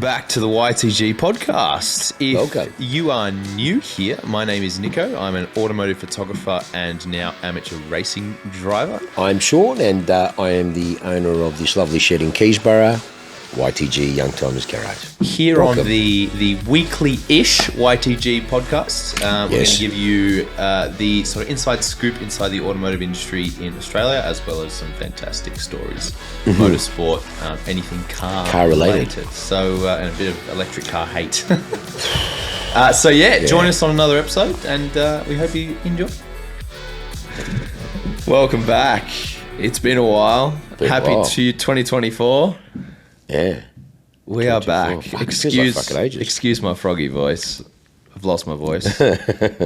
Welcome back to the YTG Podcast. Welcome. You are new here, my name is Nico. I'm an automotive photographer and now amateur racing driver. I'm Sean, and I am the owner of this lovely shed in Keysborough, YTG Young Timers Garage. Here Welcome. on the weekly-ish YTG Podcast, we're going to give you the sort of inside scoop inside the automotive industry in Australia, as well as some fantastic stories, motorsport, anything car related. So, and a bit of electric car hate. Join us on another episode, and we hope you enjoy. Welcome back. It's been a while. Happy to 2024. Yeah. We are back. Fuck, Excuse my froggy voice. I've lost my voice.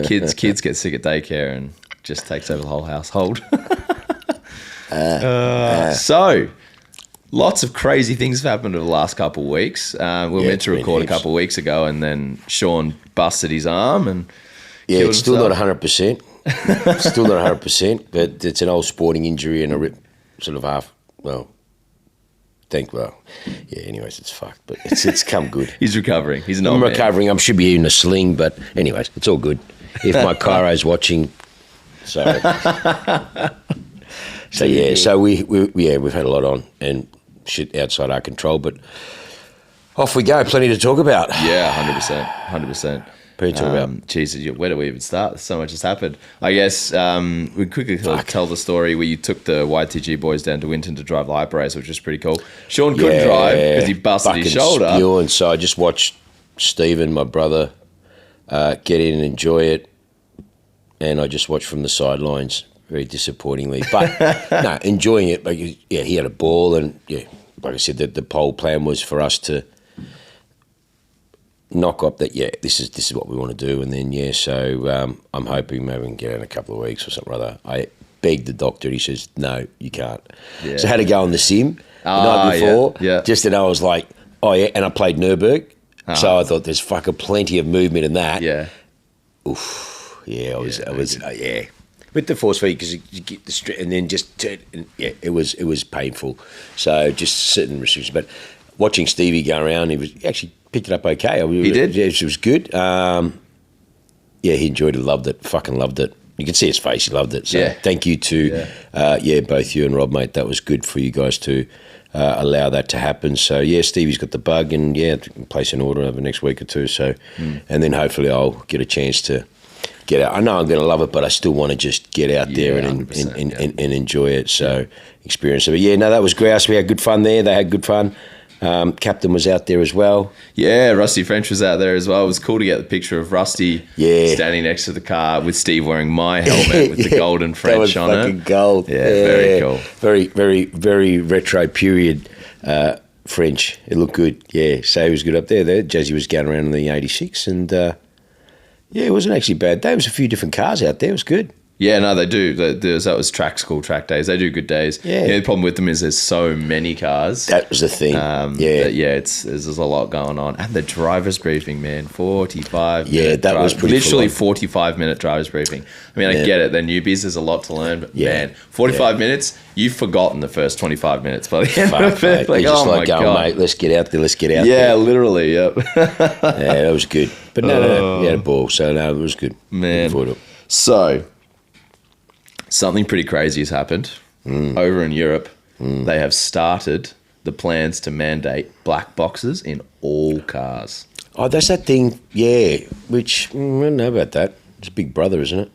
Kids get sick at daycare and just takes over the whole household. So, lots of crazy things have happened over the last couple of weeks. We were meant to record a couple of weeks ago, and then Sean busted his arm and killed it's still himself. not 100%. Still not 100%, but it's an old sporting injury and a rip, sort of half. Anyways, it's fucked, but it's come good. He's recovering. He's an I'm old man. recovering. I should be in a sling, but anyways, it's all good. If my chiro's watching, so we've had a lot on and shit outside our control, but off we go. Plenty to talk about. Yeah, 100%. Plenty to talk about. Jesus, where do we even start? So much has happened. I guess we quickly tell the story where you took the YTG boys down to Winton to drive the Hyper Race, which was pretty cool. Sean couldn't drive because he busted his shoulder. Spewing, so I just watched Stephen, my brother, get in and enjoy it, and I just watched from the sidelines, very disappointingly. But no, enjoying it. But he had a ball, and like I said, the whole plan was for us to knock up that this is what we want to do, and then so I'm hoping maybe we can get out in a couple of weeks or something or other. I begged the doctor, and he says no, you can't. So I had to go on the sim the night before, just to know. I was like, and I played Nürburgring, so I thought there's fucking plenty of movement in that. I was with the force feed, because you get the and then just turn, and it was painful. So just certain restrictions, but watching Stevie go around, he actually picked it up okay. He did? Yeah, it was good. He enjoyed it, loved it, fucking loved it. You can see his face, he loved it. So thank you to, both you and Rob, mate. That was good for you guys to allow that to happen. So, Stevie's got the bug, and, place an order over the next week or two. So, and then hopefully I'll get a chance to get out. I know I'm going to love it, but I still want to just get out there and enjoy it. So, experience it. But, that was grouse. We had good fun there. They had good fun. Captain was out there as well. Yeah, Rusty French was out there as well. It was cool to get the picture of Rusty standing next to the car with Steve wearing my helmet with the golden French on it. That was fucking gold. Yeah, very cool. Very, very, very retro period French. It looked good. Yeah, so he was good up there. Jazzy was going around in the 86, and it wasn't actually a bad day. There was a few different cars out there. It was good. Yeah, no, they do. That was track school, track days. They do good days. Yeah. The problem with them is there's so many cars. That was the thing. There's a lot going on. And the driver's briefing, man, 45 minutes. That was pretty literally 45-minute driver's briefing. I mean, I get it. They're newbies. There's a lot to learn. But, man, 45 minutes, you've forgotten the first 25 minutes by the end of it. Like, my God. Mate, let's get out there. Yeah, literally, yep. That was good. But no, we had a ball. So, it was good. Man. So, something pretty crazy has happened over in Europe. They have started the plans to mandate black boxes in all cars. Oh, that's that thing, which I don't know about that. It's Big Brother, isn't it?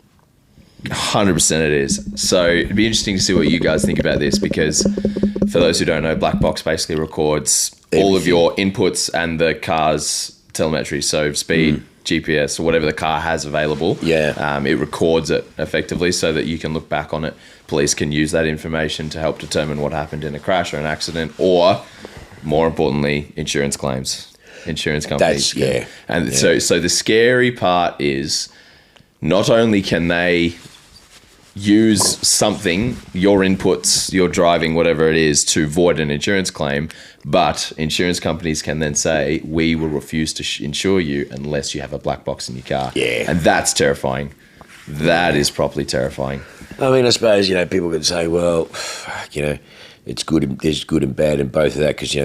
100% it is. So it'd be interesting to see what you guys think about this, because for those who don't know, black box basically records all of your inputs and the car's telemetry, so speed, GPS, or whatever the car has available. It records it effectively so that you can look back on it. Police can use that information to help determine what happened in a crash or an accident, or more importantly, insurance claims. Insurance companies. So the scary part is not only can they use something, your inputs, your driving, whatever it is, to void an insurance claim, but insurance companies can then say, we will refuse to insure you unless you have a black box in your car. And that's terrifying. That is properly terrifying. I mean, I suppose, people could say, well, it's good, there's good and bad in both of that, because,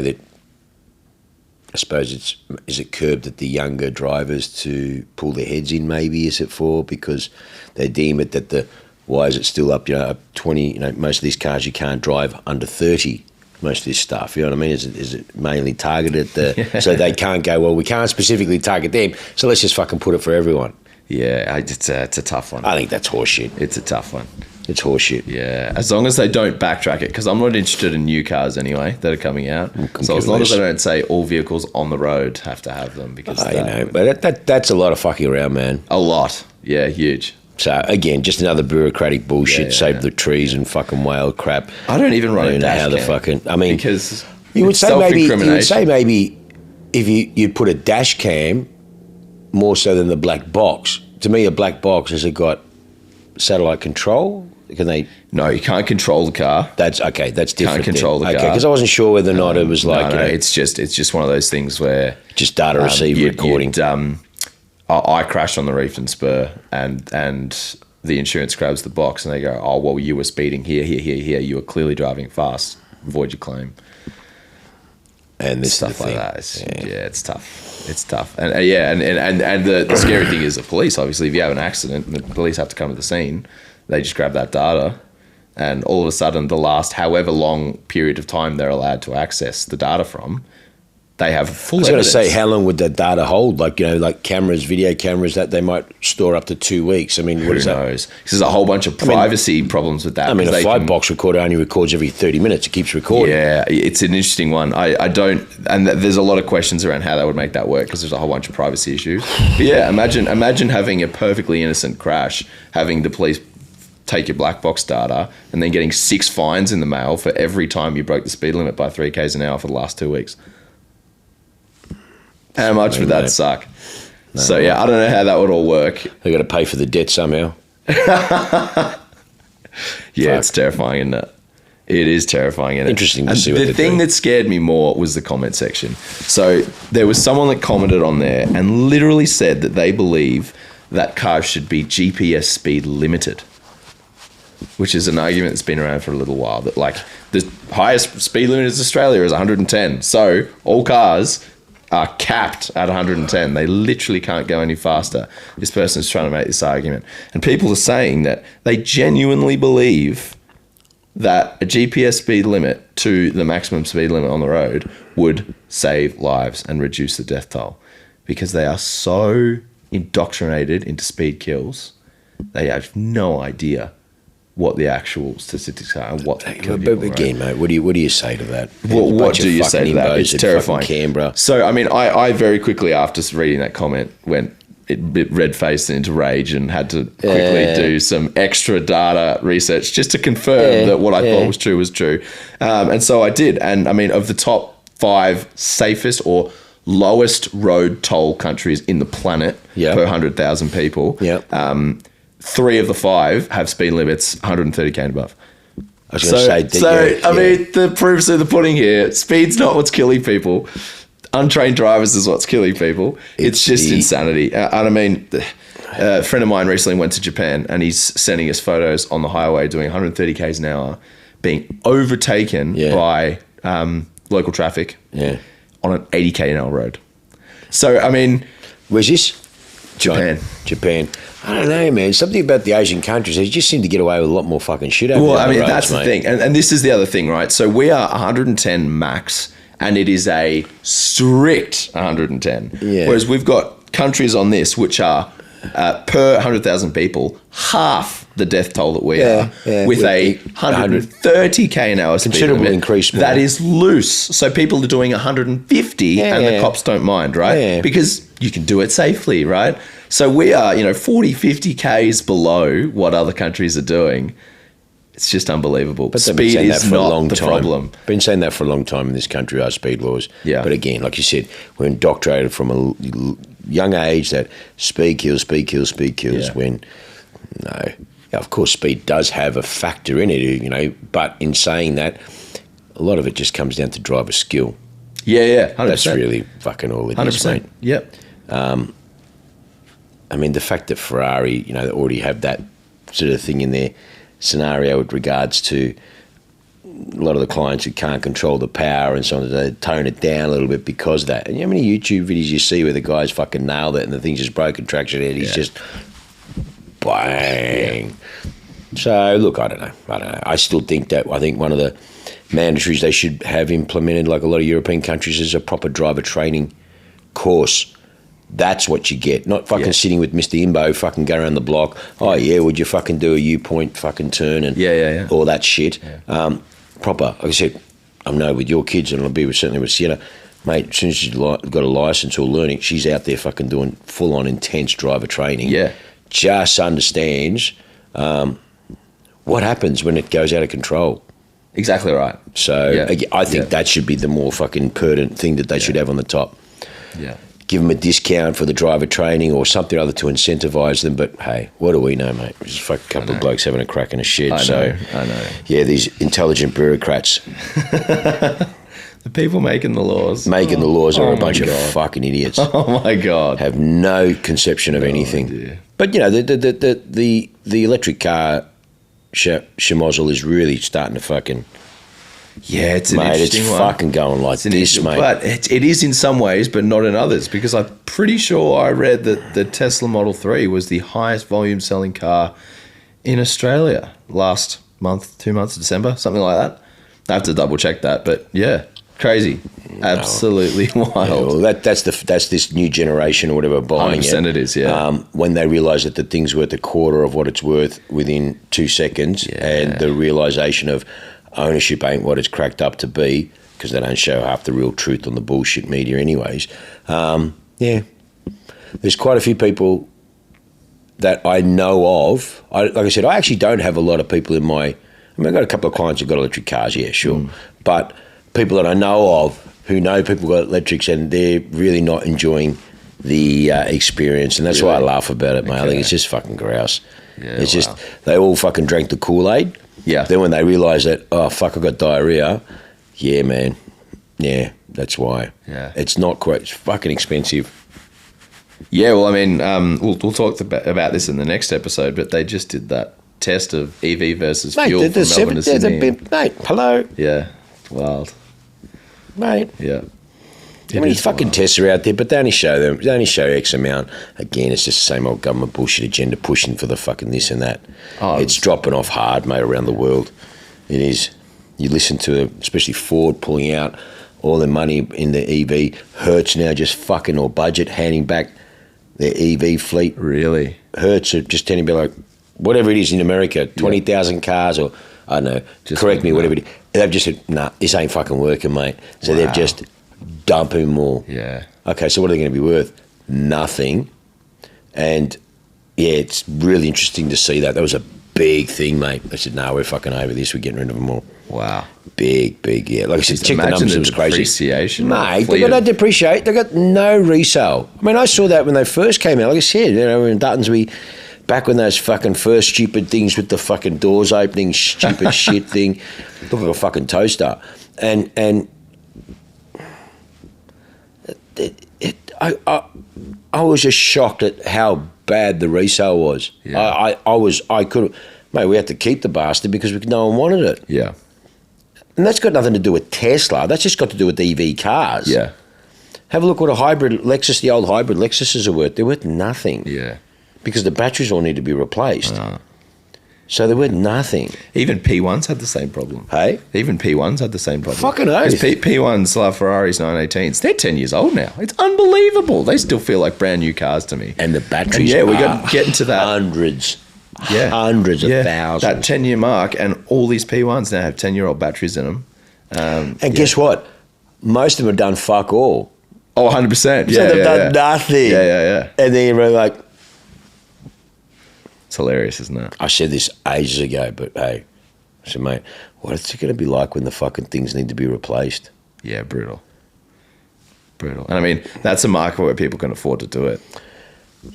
I suppose is it curbed at the younger drivers to pull their heads in? Maybe is it for because they deem it that why is it still up? Up 20. Most of these cars you can't drive under 30. Most of this stuff, you know what I mean? Is it mainly targeted so they can't go? Well, we can't specifically target them, so let's just fucking put it for everyone. Yeah, it's a tough one. I think that's horseshit. It's a tough one. It's horseshit. Yeah, as long as they don't backtrack it, because I'm not interested in new cars anyway that are coming out. So as long as they don't say all vehicles on the road have to have them, because but that's a lot of fucking around, man. A lot, yeah, huge. So again, just another bureaucratic bullshit. Save the trees and fucking whale crap. I don't even run a dash how cam. the fucking. I mean, because you would say maybe if you put a dash cam more so than the black box. To me, a black box has it got satellite control? Can they? No, you can't control the car. That's okay. That's different. Can't control the car. Okay, because I wasn't sure whether or not it was like. No, it's just one of those things where just data receiver recording. I crashed on the Reefton Spur, and the insurance grabs the box, and they go, "Oh, well, you were speeding here. You were clearly driving fast. Void your claim." And this stuff like that. It's tough. It's tough. And and the scary thing is the police. Obviously, if you have an accident, the police have to come to the scene. They just grab that data, and all of a sudden, the last however long period of time they're allowed to access the data from, they have full evidence. I was going to say, how long would that data hold? Like, like cameras, video cameras, that they might store up to 2 weeks. I mean, what is that? Who knows? Because there's a whole bunch of privacy problems with that. I mean, a flight box recorder only records every 30 minutes. It keeps recording. Yeah, it's an interesting one. I don't, and there's a lot of questions around how they would make that work because there's a whole bunch of privacy issues. But yeah, imagine having a perfectly innocent crash, having the police take your black box data, and then getting 6 fines in the mail for every time you broke the speed limit by 3 k's an hour for the last 2 weeks. How much would that suck? No, so yeah, I don't know how that would all work. They got to pay for the debt somehow. Yeah, it's terrifying, isn't it? It is terrifying, isn't it? Interesting to see what the thing that scared me more was the comment section. So there was someone that commented on there and literally said that they believe that cars should be GPS speed limited, which is an argument that's been around for a little while. That like the highest speed limit in Australia is 110. So all cars are capped at 110. They literally can't go any faster. This person's trying to make this argument. And people are saying that they genuinely believe that a GPS speed limit to the maximum speed limit on the road would save lives and reduce the death toll, because they are so indoctrinated into speed kills. They have no idea what the actual statistics are and what they kill people. But again, mate, what do you say to that? What do you say to that? It's terrifying. Canberra. So, I mean, I very quickly after reading that comment went red-faced into rage and had to quickly do some extra data research just to confirm that what I thought was true. And so I did. And, I mean, of the top 5 safest or lowest road toll countries in the planet per 100,000 people, 3 of the 5 have speed limits 130k and above. I was going to say... I mean, the proof's in the pudding here. Speed's not what's killing people. Untrained drivers is what's killing people. It's just insanity. And I mean, a friend of mine recently went to Japan and he's sending us photos on the highway doing 130 k's an hour, being overtaken by local traffic on an 80k an hour road. So, I mean... Where's this? Japan. I don't know, man. Something about the Asian countries, they just seem to get away with a lot more fucking shit over Well, I mean, roads, that's the thing. And this is the other thing, right? So we are 110 max, and it is a strict 110. Yeah. Whereas we've got countries on this which are, per 100,000 people, half the death toll that we are, with a 130k an hour speed limit. Increase more. That is loose. So people are doing 150 and the cops don't mind, right? Yeah. Because you can do it safely, right? So we are, 40, 50 Ks below what other countries are doing. It's just unbelievable. But speed is not the problem. Been saying that for a long time in this country, our speed laws. Yeah. But again, like you said, we're indoctrinated from a young age that speed kills, when, no. Of course, speed does have a factor in it, but in saying that, a lot of it just comes down to driver skill. Yeah, 100%. That's really fucking all it is, 100%. mate. Yep. I mean, the fact that Ferrari, they already have that sort of thing in their scenario with regards to a lot of the clients who can't control the power and so on, they tone it down a little bit because of that. And how many YouTube videos you see where the guy's fucking nailed it and the thing's just broken traction and he's just bang. Yeah. So, look, I don't know. I still think that, I think one of the mandatories they should have implemented, like a lot of European countries, is a proper driver training course. That's what you get. Not fucking sitting with Mr. Imbo, fucking go around the block. Oh, yeah, would you fucking do a U-point fucking turn and all that shit. Yeah. Proper, like I said, I know with your kids, and I'll be certainly with Sienna, mate, as soon as she's got a license or learning, she's out there fucking doing full-on intense driver training. Yeah. Just understands what happens when it goes out of control. Exactly right. So I think that should be the more fucking pertinent thing that they should have on the top. Yeah. Give them a discount for the driver training or something or other to incentivise them. But, hey, what do we know, mate? We're just a fucking couple of blokes having a crack in a shed. I know. Yeah, these intelligent bureaucrats. The people making the laws. Making the laws are a bunch of fucking idiots. Oh, my God. Have no conception of anything. Dear. But, you know, the electric car schmozzle is really starting to fucking... Yeah, it's an interesting one. It's fucking going like this, mate. But it is in some ways, but not in others, because I'm pretty sure I read that the Tesla Model 3 was the highest volume selling car in Australia last month, 2 months, December, something like that. I have to double check that, but yeah, crazy. Absolutely wild. Yeah, well, that's this new generation or whatever buying 100% it is, yeah. When they realise that the thing's worth a quarter of what it's worth within 2 seconds, and the realisation of ownership ain't what it's cracked up to be, because they don't show half the real truth on the bullshit media anyways. There's quite a few people that I know of. Like I said, I actually don't have a lot of people in my... I mean, I've got a couple of clients who've got electric cars, yeah, sure. But people that I know of who know people who got electrics, and they're really not enjoying the experience, and that's why I laugh about it, mate. I think it's just fucking grouse. Yeah, it's just, they all fucking drank the Kool-Aid. Yeah. Then when they realise that, oh, fuck, I got diarrhea, yeah, man. Yeah, that's why. Yeah. It's not quite, it's fucking expensive. Yeah, well, I mean, we'll talk about this in the next episode, but they just did that test of EV versus fuel from Melbourne to Sydney. Mate, hello. Yeah, wild. Mate. Yeah. How many fucking tests are out there, but they only show X amount. Again, it's just the same old government bullshit agenda pushing for the fucking this and that. Oh, it's dropping off hard, mate, around the world. It is. You listen to, especially Ford pulling out all the money in the EV. Hertz now just fucking, or budget, handing back their EV fleet. Really? Hertz are just tending to be like, whatever it is in America, 20,000 cars, or I don't know, just correct me, whatever it is. They've just said, nah, this ain't fucking working, mate. So they've just dumping more. Yeah. Okay, so what are they going to be worth? Nothing. And yeah, it's really interesting to see that. That was a big thing, mate. They said, no, we're fucking over this. We're getting rid of them all. Wow. Big, yeah. Like I said, check the numbers. It was crazy. Depreciation. Mate, they got no depreciate. They got no resale. I mean, I saw that when they first came out. Like I said, you know, in Duttonsby, back when those fucking first stupid things with the fucking doors opening, stupid shit thing, looked like a fucking toaster. And I was just shocked at how bad the resale was. Yeah. I couldn't, mate, we had to keep the bastard because no one wanted it. Yeah. And that's got nothing to do with Tesla. That's just got to do with EV cars. Yeah. Have a look what a hybrid Lexus, the old hybrid Lexuses are worth. They're worth nothing. Yeah. Because the batteries all need to be replaced. So they're worth nothing. Even P1s had the same problem. Hey? Even P1s had the same problem. Fucking oath. P1s, Ferraris 918s, they're 10 years old now. It's unbelievable. They still feel like brand new cars to me. And the batteries we got getting to that. Hundreds of thousands. That 10-year mark, and all these P1s now have 10-year-old batteries in them. And guess what? Most of them have done fuck all. Oh, 100%. So they've done nothing. Yeah. And then you're like... It's hilarious, isn't it? I said this ages ago, but hey, I said, mate, what's it going to be like when the fucking things need to be replaced? Yeah, brutal. And I mean, that's a market where people can afford to do it.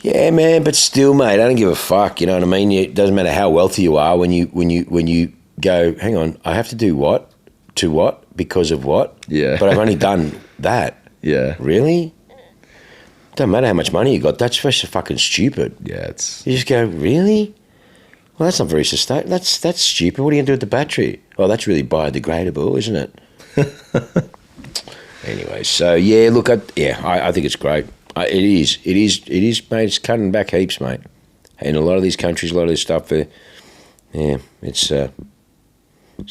Yeah, man, but still, mate, I don't give a fuck. You know what I mean? It doesn't matter how wealthy you are when you go, hang on, I have to do what? To what? Because of what? Yeah. But I've only done that. Yeah. Really? Don't matter how much money you got. That's just fucking stupid. Yeah, you just go, really? Well, that's not very sustainable. That's stupid. What are you going to do with the battery? well, that's really biodegradable, isn't it? Anyway, so yeah, look, I think it's great. It is, mate. It's cutting back heaps, mate. In a lot of these countries, a lot of this stuff, it's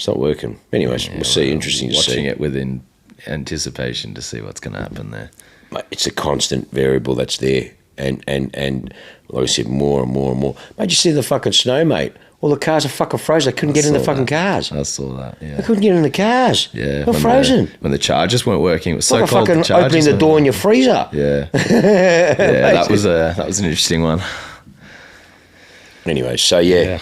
not working. Anyways, we'll see. Interesting to see. Watching it within anticipation to see what's going to happen there. Mate, it's a constant variable that's there, and like I said, more and more and more. Mate, you see the fucking snow, mate? All the cars are fucking frozen. They couldn't get in the fucking cars. I saw that, yeah. They couldn't get in the cars. Yeah. They're frozen. When the chargers weren't working, it was so like cold. Fucking opening the door in your freezer. Yeah. Yeah, that was an interesting one. Anyway, so yeah.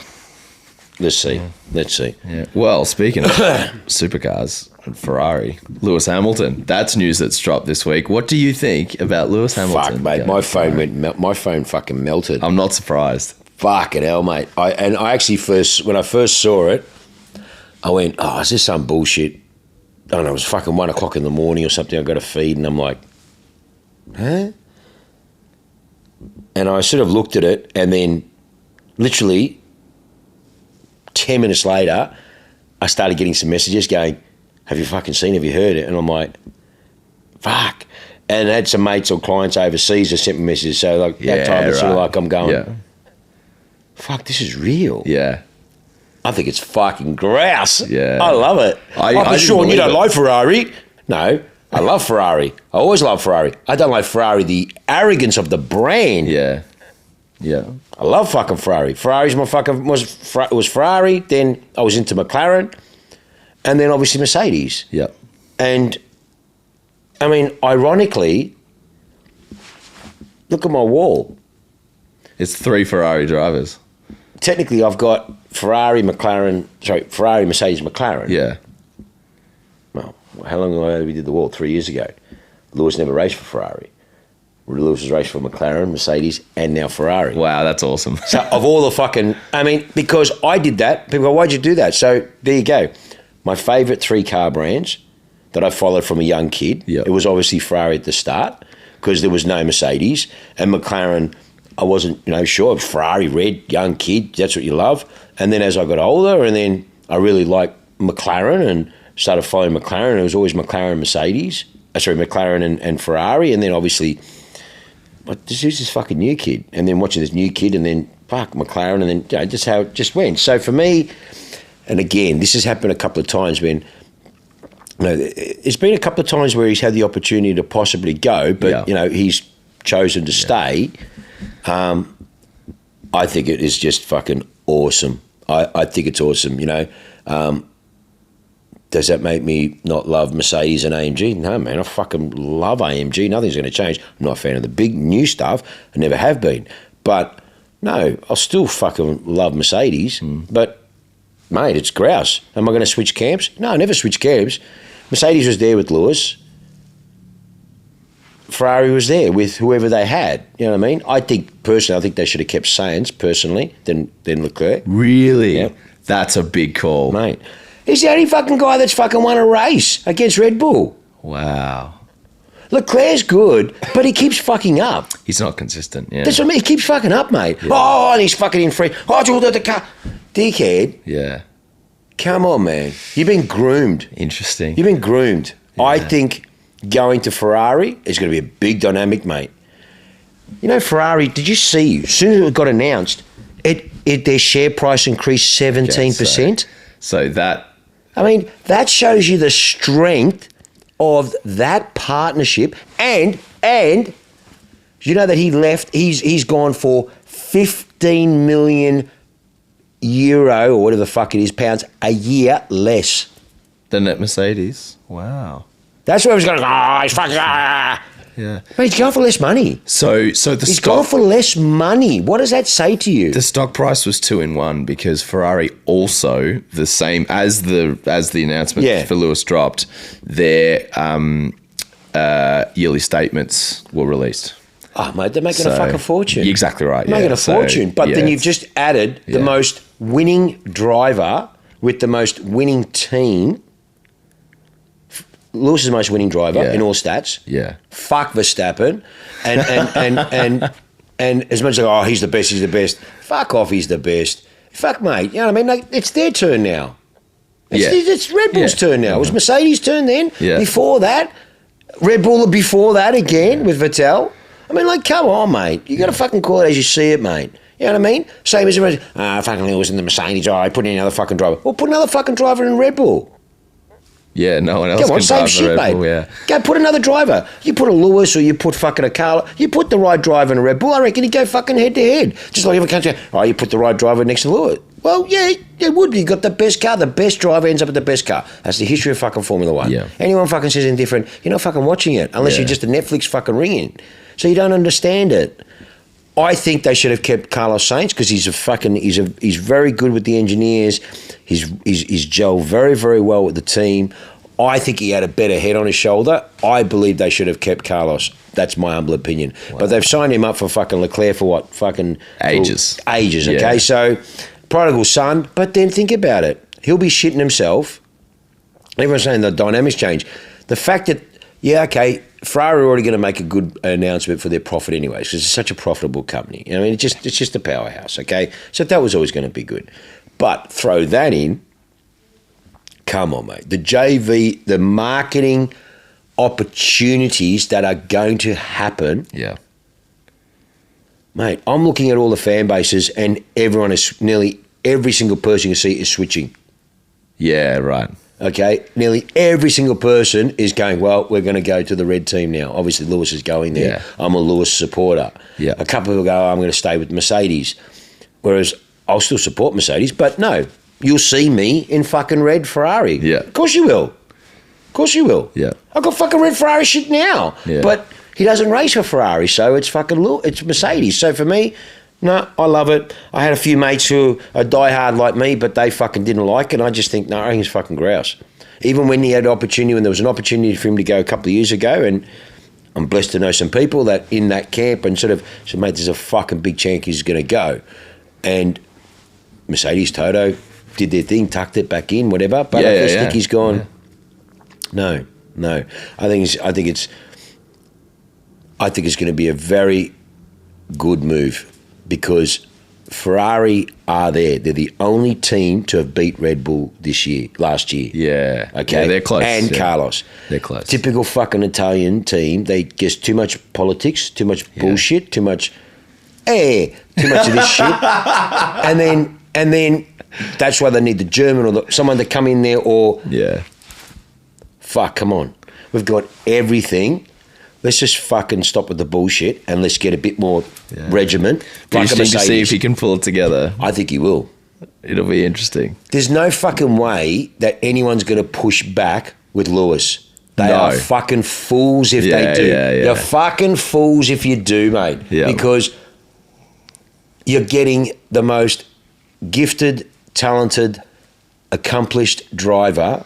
Let's see. Yeah. Let's see. Yeah. Well, speaking of supercars and Ferrari, Lewis Hamilton. That's news that's dropped this week. What do you think about Lewis Hamilton? Fuck, mate. My phone fucking melted. I'm not surprised. Fucking hell, mate. I actually when I first saw it, I went, oh, is this some bullshit? I don't know, it was fucking 1 o'clock in the morning or something. I got a feed and I'm like, huh? And I sort of looked at it and then literally 10 minutes later, I started getting some messages going, have you fucking seen, have you heard it? And I'm like, fuck. And I had some mates or clients overseas that sent me messages. So like that time it's sort of like I'm going, fuck, this is real. Yeah. I think it's fucking grouse. Yeah. I love it. I'm sure you don't like Ferrari. No, I love Ferrari. I always love Ferrari. I don't like Ferrari, the arrogance of the brand. Yeah. Yeah. I love fucking Ferrari. Ferrari's my fucking, was Ferrari, then I was into McLaren, and then obviously Mercedes. Yeah. And, I mean, ironically, look at my wall. It's 3 Ferrari drivers. Technically, I've got Ferrari, Mercedes, McLaren. Yeah. Well, how long ago we did the wall? 3 years ago. Lewis never raced for Ferrari. Lewis has raced for McLaren, Mercedes, and now Ferrari. Wow, that's awesome. So of all the fucking, I mean, because I did that, people go, why'd you do that? So there you go. My favourite 3 car brands that I followed from a young kid, it was obviously Ferrari at the start because there was no Mercedes, and McLaren, I wasn't, sure. It was Ferrari, red, young kid, that's what you love. And then as I got older, and then I really liked McLaren and started following McLaren. It was always McLaren and Mercedes. McLaren and Ferrari. And then obviously, who's this fucking new kid? And then watching this new kid and then, fuck, McLaren. And then just how it just went. So for me, and again, this has happened a couple of times when, it's been a couple of times where he's had the opportunity to possibly go, but, he's chosen to stay. I think it is just fucking awesome. I think it's awesome, Does that make me not love Mercedes and AMG? No, man, I fucking love AMG. Nothing's going to change. I'm not a fan of the big new stuff. I never have been. But, no, I'll still fucking love Mercedes. But, mate, it's grouse. Am I going to switch camps? No, I never switch camps. Mercedes was there with Lewis. Ferrari was there with whoever they had. You know what I mean? I think they should have kept Sainz, personally, than Leclerc. Really? Yeah. That's a big call. Mate. He's the only fucking guy that's fucking won a race against Red Bull. Wow. Leclerc's good, but he keeps fucking up. He's not consistent, yeah. That's what I mean. He keeps fucking up, mate. Yeah. Oh, and he's fucking in free. Oh, it's all the car. Dickhead. Yeah. Come on, man. You've been groomed. Interesting. You've been groomed. Yeah. I think going to Ferrari is going to be a big dynamic, mate. Ferrari, did you see, as soon as it got announced, their share price increased 17%? So that... I mean, that shows you the strength of that partnership. And you know that he left, he's gone for 15 million euro or whatever the fuck it is, pounds, a year less. Than at Mercedes? Wow. That's where I was going, he's fucking, Yeah. But he's gone for less money. So he's gone for less money. What does that say to you? The stock price was 2 in 1 because Ferrari also, the same as the announcement for Lewis dropped, their yearly statements were released. Oh, mate, they're making a fucking fortune. You're exactly right. They're making a fortune. But then you've just added the most winning driver with the most winning team. Lewis is the most winning driver in all stats. Yeah. Fuck Verstappen. And as much as he's the best. Fuck off, he's the best. Fuck, mate. You know what I mean? Like, it's their turn now. It's Red Bull's turn now. It was Mercedes' turn then. Yeah. Before that, Red Bull before that again with Vettel. I mean, like, come on, mate. You got to fucking call it as you see it, mate. You know what I mean? Same as everybody, fucking Lewis in the Mercedes. I put in another fucking driver. Well, put another fucking driver in Red Bull. Yeah, no one else Come on, can same drive shit, the Red mate. Bull, yeah. Go put another driver. You put a Lewis or you put fucking a Carl. You put the right driver in a Red Bull, I reckon he'd go fucking head to head. Just like every country, you put the right driver next to Lewis. Well, yeah, it would. You got the best car. The best driver ends up with the best car. That's the history of fucking Formula One. Yeah. Anyone fucking says anything different, you're not fucking watching it unless you're just a Netflix fucking ringing. So you don't understand it. I think they should have kept Carlos Sainz because he's very good with the engineers. He's gelled very, very well with the team. I think he had a better head on his shoulder. I believe they should have kept Carlos. That's my humble opinion. Wow. But they've signed him up for fucking Leclerc for what? Fucking ages. Ages, okay? Yeah. So, prodigal son. But then think about it. He'll be shitting himself. Everyone's saying the dynamics change. The fact that, Ferrari are already going to make a good announcement for their profit anyways because it's such a profitable company. I mean, it's just a powerhouse, okay? So that was always going to be good. But throw that in. Come on, mate. The JV, the marketing opportunities that are going to happen. Yeah. Mate, I'm looking at all the fan bases and everyone is, nearly every single person you see is switching. Yeah, right. Okay? Nearly every single person is going, well, we're going to go to the red team now. Obviously, Lewis is going there. Yeah. I'm a Lewis supporter. Yeah. A couple of people go, I'm going to stay with Mercedes. Whereas I'll still support Mercedes, but no. You'll see me in fucking red Ferrari. Yeah. Of course you will. Of course you will. Yeah. I've got fucking red Ferrari shit now. Yeah. But he doesn't race for Ferrari, so it's it's Mercedes. So for me, no, I love it. I had a few mates who are diehard like me, but they fucking didn't like it. And I just think, no, I think it's fucking grouse. Even when he had an opportunity, when there was an opportunity for him to go a couple of years ago, and I'm blessed to know some people that in that camp and sort of said, mate, there's a fucking big chance he's going to go. And Mercedes, Toto, did their thing, tucked it back in, whatever. But I just think he's gone. Yeah. No. I think it's going to be a very good move because Ferrari are there. They're the only team to have beat Red Bull last year. Yeah. Okay. Yeah, they're close. And Carlos. They're close. Typical fucking Italian team. They just too much politics, too much bullshit, too much of this shit. And then that's why they need the German or someone to come in there or... Yeah. Fuck, come on. We've got everything. Let's just fucking stop with the bullshit and let's get a bit more regiment. Interesting to see if he can pull it together. I think he will. It'll be interesting. There's no fucking way that anyone's going to push back with Lewis. They are fucking fools if they do. Yeah. You're fucking fools if you do, mate. Yeah. Because you're getting the most gifted, talented, accomplished driver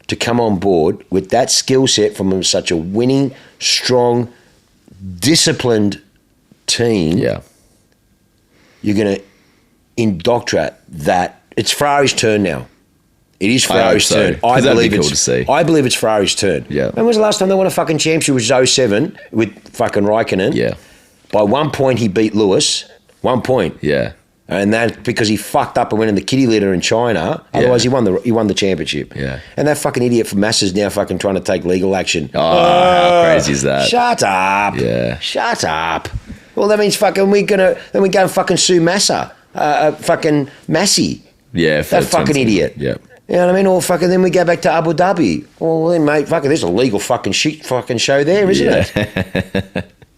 to come on board with that skill set from such a winning, strong, disciplined team. Yeah. You're going to indoctrinate that. It's Ferrari's turn now. It is Ferrari's turn. I believe cool to see. I believe it's Ferrari's turn. Yeah. When was the last time they won a fucking championship? It was 07 with fucking Raikkonen. Yeah. By 1 point, he beat Lewis. 1 point. Yeah. And that because he fucked up and went in the kitty litter in China. Otherwise, he won the championship. Yeah. And that fucking idiot from Massa's now fucking trying to take legal action. Oh, how crazy is that? Shut up. Yeah. Shut up. Well, that means fucking we go and fucking sue Massa. Fucking Massey. Yeah. That fucking idiot. Yeah. You know what I mean? Or fucking then we go back to Abu Dhabi. Well, then, mate, fucking there's a legal fucking shit fucking show there, isn't it?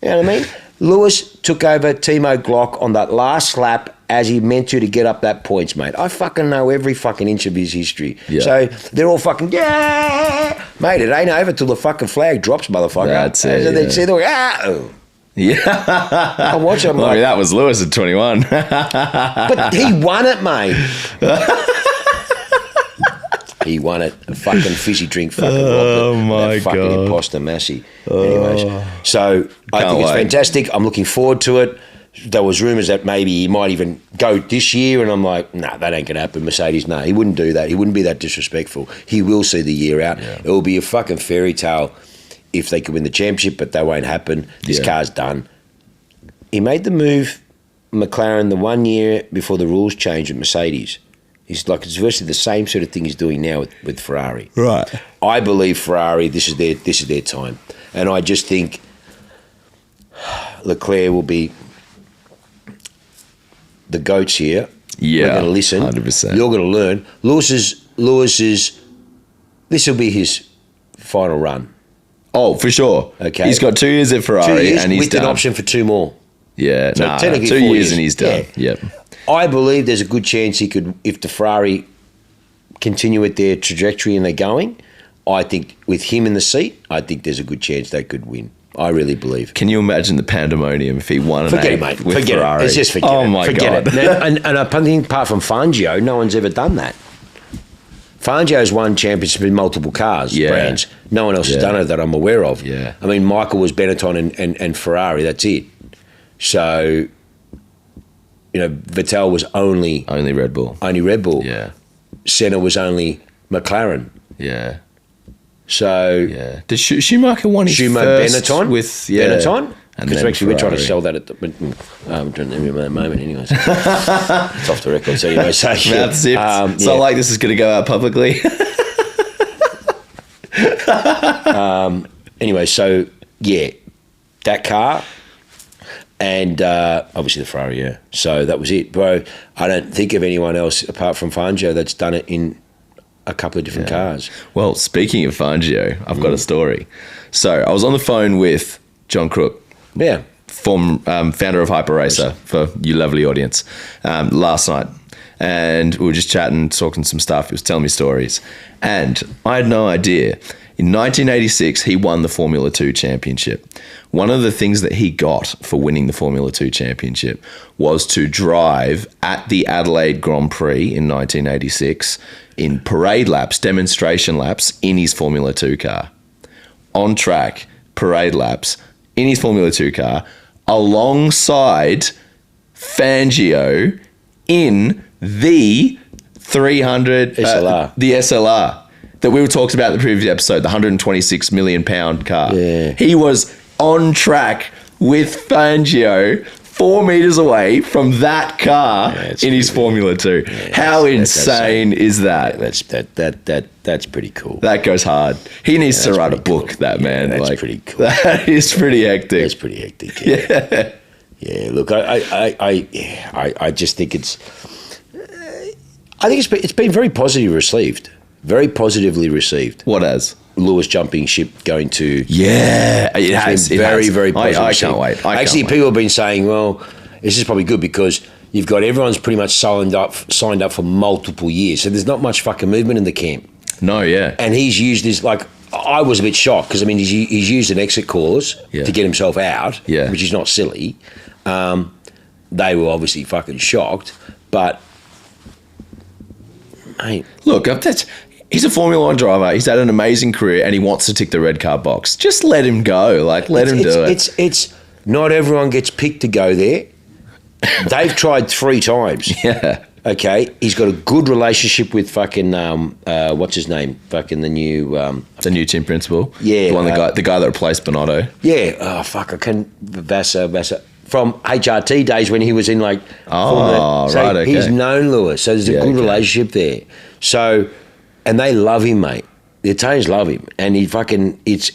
You know what I mean? Lewis took over Timo Glock on that last lap as he meant to get up that points, mate. I fucking know every fucking inch of his history. Yeah. So they're all fucking, mate, it ain't over till the fucking flag drops, motherfucker. That's it. And then see, they're like, Yeah. I watch him like, that was Lewis at 21. But he won it, mate. He won it. A fucking fizzy drink fucking robbed it. My that fucking God. imposter Massey. Anyways, so I think it's fantastic. I'm looking forward to it. There was rumours that maybe he might even go this year, and I'm like, nah, that ain't going to happen. Mercedes, no, he wouldn't do that. He wouldn't be that disrespectful. He will see the year out. Yeah. It will be a fucking fairy tale if they could win the championship, but that won't happen. This car's done. He made the move, McLaren, the 1 year before the rules changed with Mercedes. It's virtually the same sort of thing he's doing now with Ferrari. Right. I believe Ferrari, this is their time. And I just think Leclerc will be the goats here. Yeah. We're going to listen. 100%. You're going to learn. Lewis is, this will be his final run. Oh, for sure. Okay. He's got 2 years at Ferrari 2 years and he's with done. an option for 2 more. Yeah, So technically 2 4 years and he's done. Yeah. Yep. I believe there's a good chance he could, if the Ferrari continue with their trajectory and they're going, I think with him in the seat, I think there's a good chance they could win. I really believe. Can you imagine the pandemonium if he won an Forget A it, mate. with Forget Ferrari? it. It's just forget it. Oh, my forget God. it. And I think apart from Fangio, no one's ever done that. Fangio's won championships in multiple cars, brands. No one else has done it that I'm aware of. Yeah. I mean, Michael was Benetton and Ferrari. That's it. So, Vettel was only Red Bull. Only Red Bull. Yeah. Senna was only McLaren. Yeah. So Yeah. Did Schumacher won his Schumacher first Benetton with Benetton? and Because then actually we're trying to Ferrari. sell that at the moment anyway. So it's off the record. So anyway, so That's it. It's not like this is going to go out publicly. Anyway, so that car and obviously the Ferrari, yeah. So that was it, bro. I don't think of anyone else apart from Fangio that's done it in a couple of different cars. Well, speaking of Fangio, I've got a story. So I was on the phone with John Crook, Yeah. founder of Hyper Racer, for you lovely audience, last night. And we were just chatting, talking some stuff. He was telling me stories. And I had no idea. In 1986, he won the Formula 2 championship. One of the things that he got for winning the Formula 2 championship was to drive at the Adelaide Grand Prix in 1986 in parade laps, demonstration laps in his Formula 2 car. On track, parade laps in his Formula 2 car alongside Fangio in the 300 SLR. The SLR that we were talking about in the previous episode, the £126 million car. Yeah. He was on track with Fangio 4 meters away from that car in his Formula 2. How insane is that? That's pretty cool. That goes hard. He needs to write a pretty book, cool. that man. That's pretty cool. That is pretty hectic. That's pretty hectic. Yeah. Yeah. Look, I just think it's. I think it's been very positively received. Very positively received. What has? Lewis jumping ship going to. Yeah, it has. Been very positive. I can't wait. Actually, people have been saying, well, this is probably good because you've got everyone's pretty much signed up for multiple years. So there's not much fucking movement in the camp. No, yeah. And he's used this, like, I was a bit shocked because, I mean, he's used an exit clause to get himself out, which is not silly. They were obviously fucking shocked, but, mate. Look, he's a Formula 1 driver. He's had an amazing career and he wants to tick the red car box. Just let him go. Let him do it. It's not everyone gets picked to go there. They've tried 3 times. Yeah. Okay. He's got a good relationship with fucking, what's his name? Fucking the new... the new team principal. Yeah. The guy that replaced Bonotto. Yeah. Oh, fuck. I can... Vassa. From HRT days when he was in like... Oh, so right, okay. He's known Lewis. So there's a good relationship there. So... And they love him, mate. The Italians love him. And he fucking... It's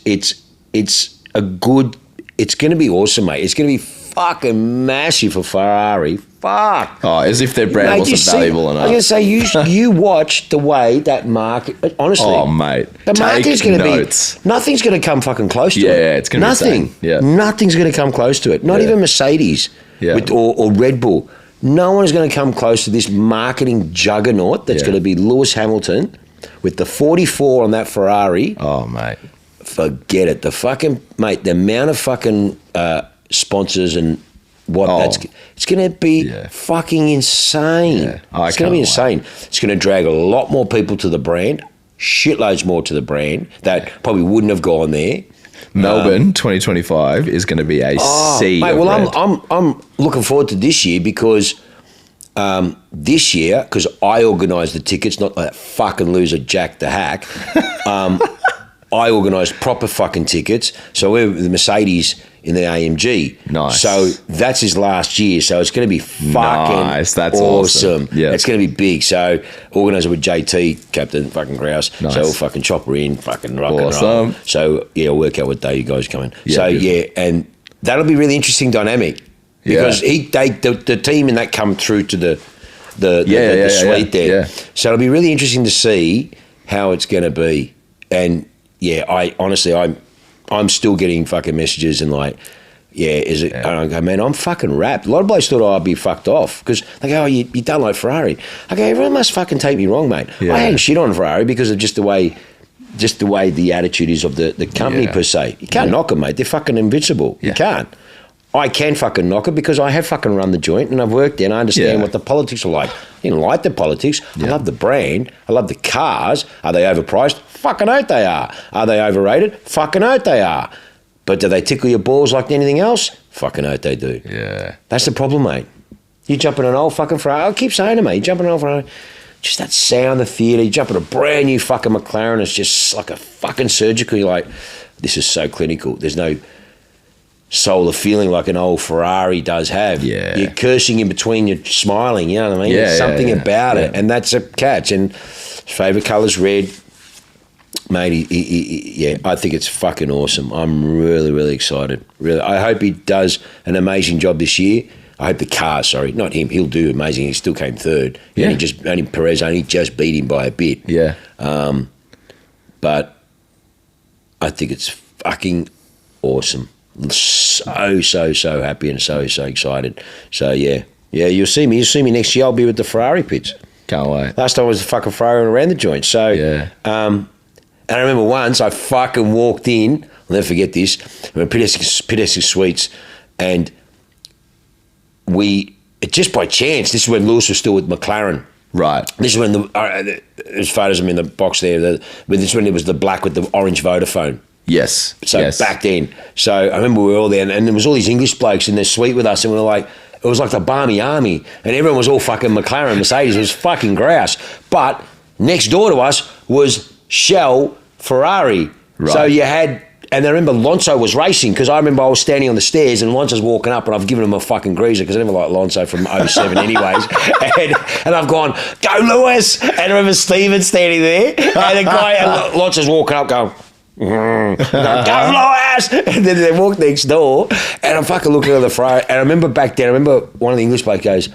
a good... It's going to be awesome, mate. It's going to be fucking massive for Ferrari. Fuck. Oh, as if their brand wasn't valuable enough. I was going to say, you watch the way that market... Honestly. Oh, mate. The market's going to be... Nothing's going to come fucking close to it. Yeah, it's going to be Nothing. Yeah. Nothing's going to come close to it. Not even Mercedes or Red Bull. No one is going to come close to this marketing juggernaut that's going to be Lewis Hamilton with the 44 on that Ferrari. Oh, mate. Forget it. The amount of fucking sponsors and it's going to be fucking insane. Yeah. It's going to be insane. It's going to drag a lot more people to the brand, shitloads more to the brand that probably wouldn't have gone there. Melbourne 2025 is going to be a sea. Mate, of well, red. I'm looking forward to this year because this year, because I organised the tickets, not that fucking loser Jack the Hack. I organised proper fucking tickets. So the Mercedes in the AMG. Nice. So that's his last year. So it's going to be fucking That's awesome. Yeah. It's going to be big. So organise it with JT, Captain fucking Grouse. Nice. So we'll fucking chop her in, fucking rock and roll. Awesome. So yeah, we'll work out what day you guys are coming. Yeah, so beautiful. yeah, and that'll be really interesting dynamic because the team and that come through to the suite there. Yeah. So it'll be really interesting to see how it's going to be. And yeah, I'm still getting fucking messages and like, is it? And I go, man, I'm fucking wrapped. A lot of blokes thought I'd be fucked off because they go, you don't like Ferrari. I go, everyone must fucking take me wrong, mate. Yeah. I hang shit on Ferrari because of just the way the attitude is of the company per se. You can't knock them, mate. They're fucking invincible. Yeah. You can't. I can fucking knock it because I have fucking run the joint and I've worked there and I understand what the politics are like. I didn't like the politics. I love the brand. I love the cars. Are they overpriced? Fucking oath they are. Are they overrated? Fucking oath they are. But do they tickle your balls like anything else? Fucking oath they do. Yeah. That's the problem, mate. You jump in an old fucking Ferrari. I keep saying to mate, you jump in an old Ferrari. Just that sound, the theatre. You jump in a brand new fucking McLaren. It's just like a fucking surgical. You're like, this is so clinical. There's no soul of feeling like an old Ferrari does have. Yeah. You're cursing in between, you're smiling, you know what I mean? Yeah, There's something about it, yeah. and that's a catch. And his favourite colour's red. Mate, I think it's fucking awesome. I'm really, really excited. Really, I hope he does an amazing job this year. I hope the car, not him, he'll do amazing. He still came third. Yeah. Perez only just beat him by a bit. Yeah. But I think it's fucking awesome. So happy and so excited. So yeah, you'll see me next year. I'll be with the Ferrari pits. Can't wait. Last time I was the fucking Ferrari around the joint. So and I remember once I fucking walked in. I'll never forget this. We were Pedestal Suites, and just by chance. This is when Lewis was still with McLaren. Right. This is when there's photos of him in the box there. But this is when it was the black with the orange Vodafone. Yes. So back then. So I remember we were all there and there was all these English blokes in their suite with us and we were like, it was like the Barmy Army and everyone was all fucking McLaren, Mercedes. It was fucking grouse. But next door to us was Shell, Ferrari. Right. So you had, and I remember Lonzo was racing because I remember I was standing on the stairs and Lonzo's walking up and I've given him a fucking greaser because I never liked Lonzo from 07 anyways. And I've gone, go Lewis! And I remember Steven standing there and the guy, and Lonzo's walking up going, go Lewis! And then they walk next door and I'm fucking looking at the Ferrari and I remember back then, one of the English blokes goes,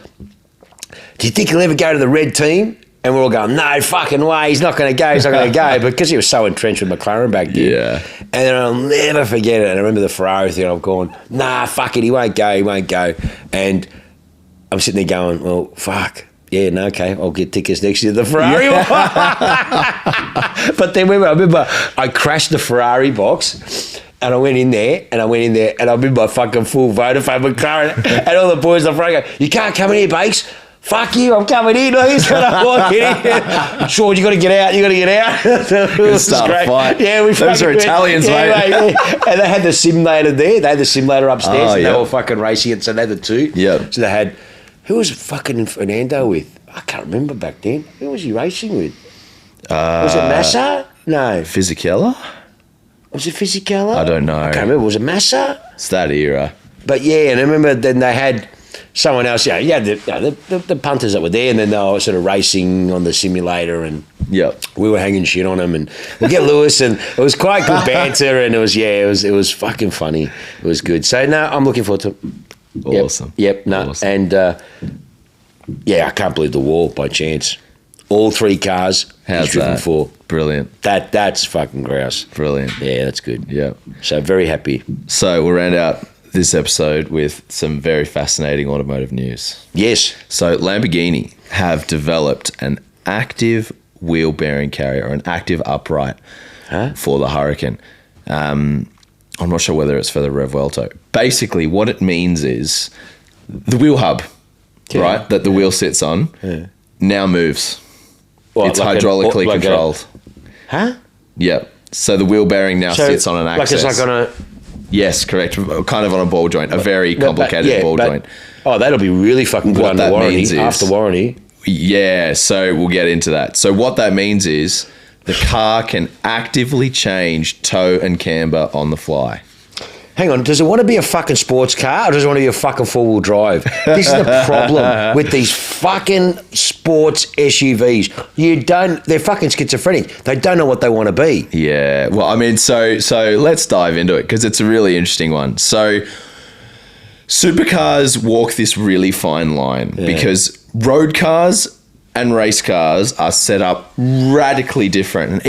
do you think he'll ever go to the red team? And we're all going, no fucking way, he's not going to go, But because he was so entrenched with McLaren back then. Yeah. And then I'll never forget it. And I remember the Ferrari thing, I'm going, nah, fuck it, he won't go. And I'm sitting there going, well, fuck. Yeah, no, okay, I'll get tickets next year to the Ferrari one. But then I remember I crashed the Ferrari box and I went in there and I'm in my fucking full Vodafone McLaren and all the boys on the front go, you can't come in here, Bakes. Fuck you, I'm coming in. And I'm walking in. Sean, you got to get out. Start a fight. Yeah, those are Italians, mate. Yeah. And they had the simulator there. They had the simulator upstairs and they were fucking racing it. So they had the two. Yeah. So they had, who was fucking Fernando with? I can't remember back then. Who was he racing with? Was it Massa? No. Fisichella? Was it Fisichella? I don't know. I can't remember. Was it Massa? It's that era. But yeah, and I remember then they had someone else, the punters that were there, and then they were sort of racing on the simulator, and we were hanging shit on them, and we get Lewis, and it was quite good banter, and it was fucking funny. It was good. So no, I'm looking forward to it. Awesome. Yep. No, awesome. And I can't believe the wall by chance. All three cars. How's driven that? For. Brilliant. That's fucking grouse. Brilliant. Yeah, that's good. Yeah. So very happy. So we'll round out this episode with some very fascinating automotive news. Yes. So Lamborghini have developed an active wheel bearing carrier or an active upright for the Hurricane. I'm not sure whether it's for the Revuelto. Basically, what it means is the wheel hub, right, that the wheel sits on, now moves. It's like hydraulically controlled. Yeah. So the wheel bearing now sits on an axis. Like it's like on a... Yes, correct. Kind of on a ball joint, a very complicated ball joint. Oh, that'll be really fucking good under warranty, after warranty. Yeah, so we'll get into that. So what that means is the car can actively change toe and camber on the fly. hang on, does it want to be a fucking sports car or does it want to be a fucking four-wheel drive? This is the problem with these fucking sports SUVs. They're fucking schizophrenic. They don't know what they want to be. Yeah. Well, I mean, so let's dive into it because it's a really interesting one. So supercars walk this really fine line because road cars and race cars are set up radically different. And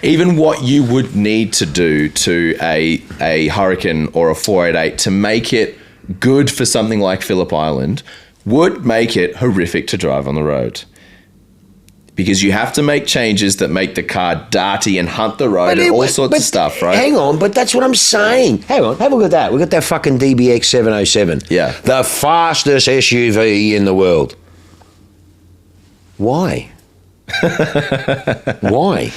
even what you would need to do to a Hurricane or a 488 to make it good for something like Phillip Island would make it horrific to drive on the road. Because you have to make changes that make the car darty and hunt the road and all sorts of stuff, right? Hang on, but that's what I'm saying. Hang on, have a look at that. We've got that fucking DBX 707. Yeah. The fastest SUV in the world. Why? Why?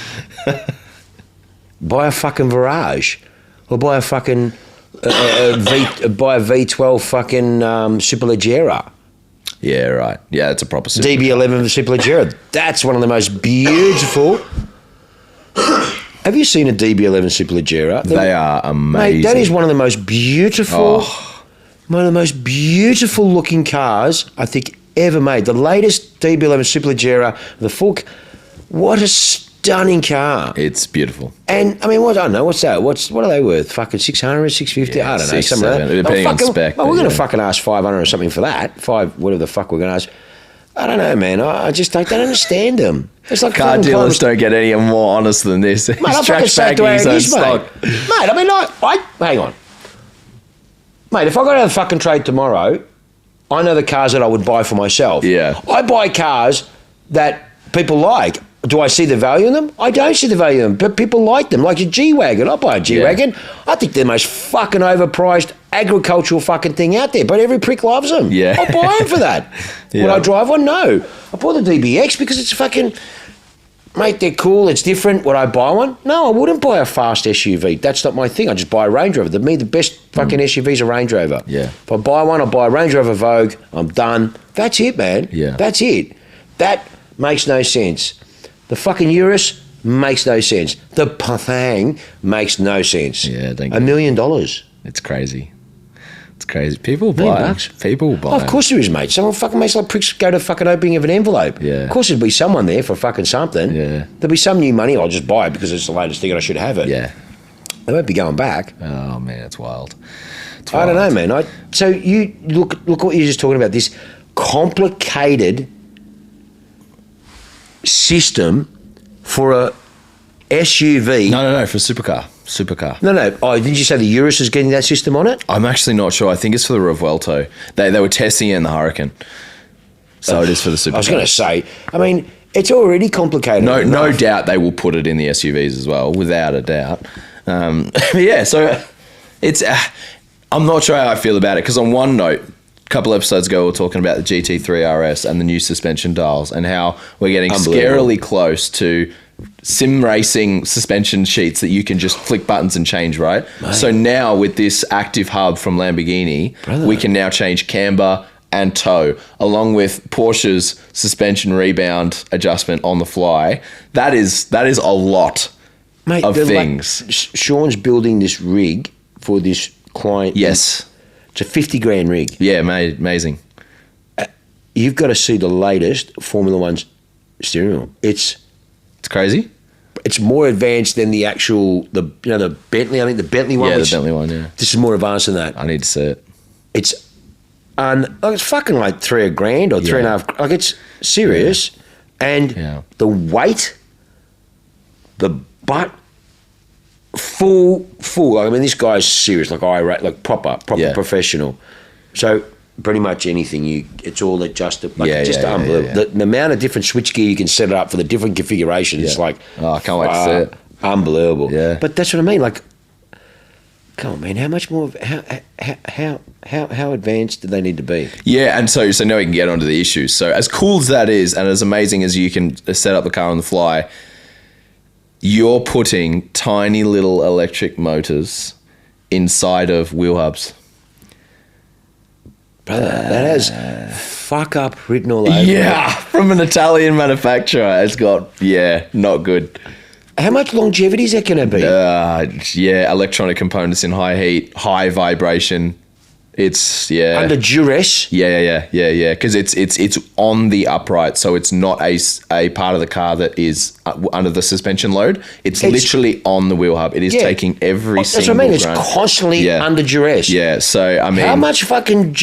Buy a fucking Virage or buy a fucking buy a V12 fucking Superleggera. Yeah, right. Yeah, it's a proper DB11 Superleggera. That's one of the most beautiful. Have you seen a DB11 Superleggera? They are amazing. Mate, that is one of the most beautiful, one of the most beautiful looking cars I think ever made. The latest DB11 Superleggera, the full. What a stunning car! It's beautiful. And I mean, I don't know what's that. What are they worth? Fucking 600, 650? I don't know. 6, 7, depending on spec. Well, we're going to fucking ask 500 or something for that. Whatever the fuck we're going to ask. I don't know, man. I don't understand them. It's like car dealers don't get any more honest than this. Mate, I fucking say to where it is, mate. Mate, I mean, hang on. Mate, if I go to the fucking trade tomorrow, I know the cars that I would buy for myself. Yeah. I buy cars that people like. Do I see the value in them? I don't see the value in them, but people like them. Like a G-Wagon. I buy a G-Wagon. Yeah. I think they're the most fucking overpriced agricultural fucking thing out there, but every prick loves them. Yeah. I'll buy them for that. Would I drive one? No. I bought the DBX because it's fucking... Mate, they're cool. It's different. Would I buy one? No, I wouldn't buy a fast SUV. That's not my thing. I just buy a Range Rover. To me, the best fucking SUV is a Range Rover. Yeah. If I buy one, I'll buy a Range Rover Vogue. I'm done. That's it, man. Yeah. That's it. That makes no sense. The fucking Urus makes no sense. The Pathang makes no sense. Yeah, $1 million. It's crazy. It's crazy. People buy it. People buy it. Oh, of course there is, mate. Someone fucking makes like pricks go to fucking opening of an envelope. Yeah. Of course there'll be someone there for fucking something. Yeah. There'll be some new money. I'll just buy it because it's the latest thing and I should have it. Yeah. They won't be going back. Oh, man, it's wild. I don't know, man. So you look what you're just talking about. This complicated system for a SUV. No, for a supercar. No. Oh, did you say the Urus is getting that system on it? I'm actually not sure. I think it's for the Revuelto. They were testing it in the Hurricane. So it is for the supercar. I was going to say, I mean, it's already complicated. No doubt they will put it in the SUVs as well, without a doubt. Yeah, so it's... I'm not sure how I feel about it, because on one note, a couple episodes ago, we were talking about the GT3 RS and the new suspension dials and how we're getting scarily close to sim racing suspension sheets that you can just flick buttons and change, right? Mate. So now with this active hub from Lamborghini, we can now change camber and toe, along with Porsche's suspension rebound adjustment on the fly. That is a lot of things. Like, Sean's building this rig for this client. Yes. It's a 50 grand rig. Yeah, amazing. You've got to see the latest Formula One's steering wheel. It's crazy. It's more advanced than the actual the Bentley. I think the Bentley one. Yeah, the Bentley one. Yeah. This is more advanced than that. I need to see it. It's it's fucking like $3,000 or $3,500. Like it's serious, and the weight, the butt. Full. I mean, this guy's serious. Like proper professional. So pretty much anything it's all adjusted. Like just unbelievable. The amount of different switchgear you can set it up for the different configurations. It's like, I can't wait to see it. Unbelievable. Yeah. But that's what I mean. Like, come on, man. How much more? How advanced do they need to be? Yeah, and so now we can get onto the issues. So as cool as that is, and as amazing as you can set up the car on the fly, you're putting tiny little electric motors inside of wheel hubs. Brother, that has fuck up written all over it. Yeah, from an Italian manufacturer. It's got, not good. How much longevity is that going to be? Yeah, electronic components in high heat, high vibration. It's under duress. Yeah. Because it's on the upright, so it's not a part of the car that is under the suspension load. It's literally on the wheel hub. It is taking every single. That's what I mean. It's constantly under duress. Yeah. So I mean, how much fucking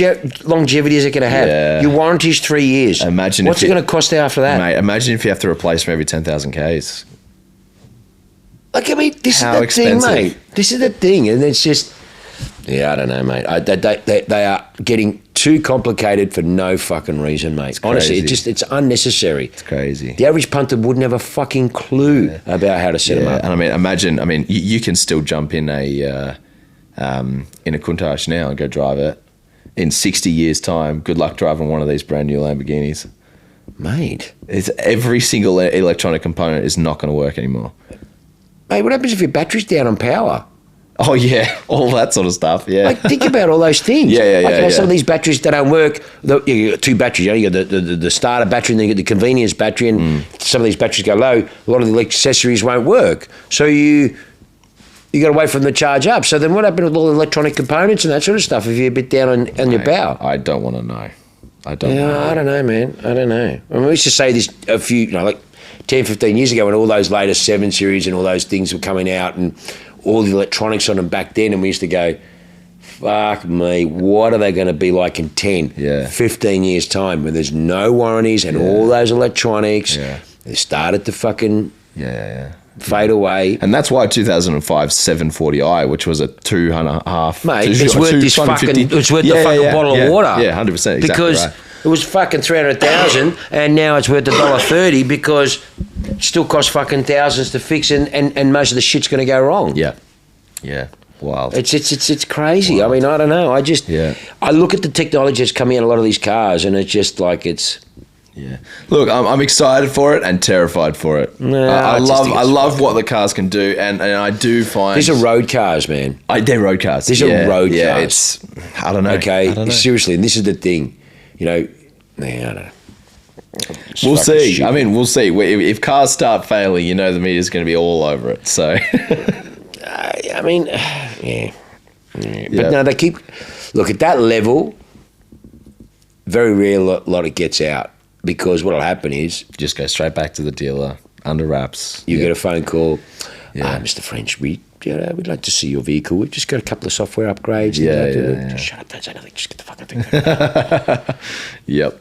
longevity is it going to have? Yeah. Your warranty's 3 years. Imagine what's it going to cost after that, mate? Imagine if you have to replace them every 10,000 Ks. Like, I mean, this is the thing, mate. This is the thing, and it's just. Yeah, I don't know, mate. They are getting too complicated for no fucking reason, mate. Honestly, it's unnecessary. It's crazy. The average punter wouldn't have a fucking clue about how to set them up. And I mean, imagine. You can still jump in a Countach now and go drive it. In 60 years' time, good luck driving one of these brand new Lamborghinis, mate. It's every single electronic component is not going to work anymore. Mate, what happens if your battery's down on power? Oh, yeah, all that sort of stuff, yeah. Like, think about all those things. Yeah. Some of these batteries, they don't work. You got two batteries. You got the starter battery and then you got the convenience battery, and some of these batteries go low. A lot of the accessories won't work. So you got to wait for them to charge up. So then what happened with all the electronic components and that sort of stuff if you're a bit down on your bow? I don't want to know. I don't know. I don't know, man. I don't know. I mean, we used to say this a few, like 10, 15 years ago when all those latest 7 Series and all those things were coming out and all the electronics on them back then, and we used to go, fuck me, what are they going to be like in 10, 15 years' time when there's no warranties and all those electronics, they started to fucking fade away. And that's why 2005 740i, which was a 2.5... Mate, it's worth this fucking... It's worth the fucking bottle of water. Yeah, 100%, exactly because right. It was fucking 300,000 and now it's worth $1.30 because it still costs fucking thousands to fix and most of the shit's going to go wrong. Yeah. Wild. It's crazy. Wild. I mean, I don't know. I look at the technology that's coming in a lot of these cars and it's just like it's... Yeah. Look, I'm excited for it and terrified for it. I love what the cars can do, and I do find these are road cars, man. They're road cars. These are road cars. Yeah, it's I don't know. Okay, I don't know. Seriously, and this is the thing. I don't know. We'll see. Stupid. I mean, we'll see. If cars start failing, the media's going to be all over it. So, I mean, but no, they keep look at that level. Very rare lot it gets out. Because what'll happen is... Just go straight back to the dealer, under wraps. You get a phone call. Mr. French, we'd like to see your vehicle. We've just got a couple of software upgrades. Just shut up, don't say nothing. Just get the fucking thing. Yep.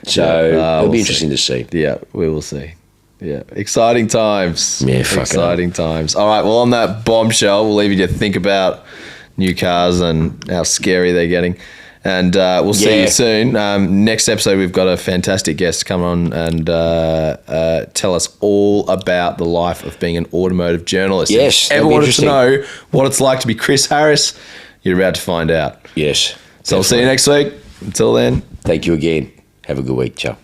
So it'll be interesting to see. Yeah, we will see. Yeah, exciting times. Yeah, exciting times. All right, well, on that bombshell, we'll leave you to think about new cars and how scary they're getting. And we'll see you soon. Next episode, we've got a fantastic guest come on and tell us all about the life of being an automotive journalist. Yes, if you ever wanted to know what it's like to be Chris Harris, you're about to find out. Yes. So I'll see you next week. Until then. Thank you again. Have a good week. Ciao.